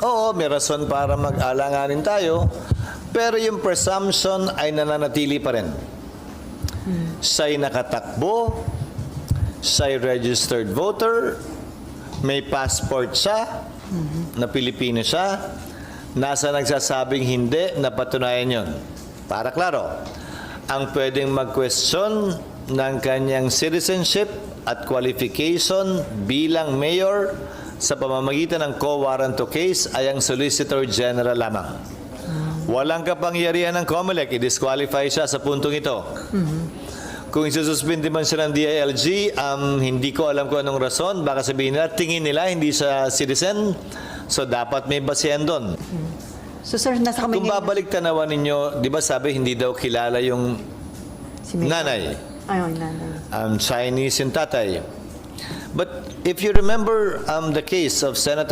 oo, may rason para mag-alanganin tayo, pero yung presumption ay nananatili pa rin. Siya'y nakatakbo, siya'y registered voter, may passport siya, na Pilipino siya, nasa nagsasabing hindi, napatunayan yon. Para klaro, ang pwedeng mag-question ng kanyang citizenship at qualification bilang mayor sa pamamagitan ng co-warranto case ay ang Solicitor General lamang. Walang kapangyarihan ng COMELEC, i-disqualify siya sa puntong ito. Kung isususpindi man siya ng DILG, hindi ko alam kung anong rason. Baka sabihin nila, tingin nila, hindi siya citizen. So, dapat may basihan doon. So, sir, nasa kami Kung babalik tanawan ninyo, di ba sabi, hindi daw kilala yung si Mayor. nanay. Ay, nanay. Chinese yung tatay. But if you remember the case of Senator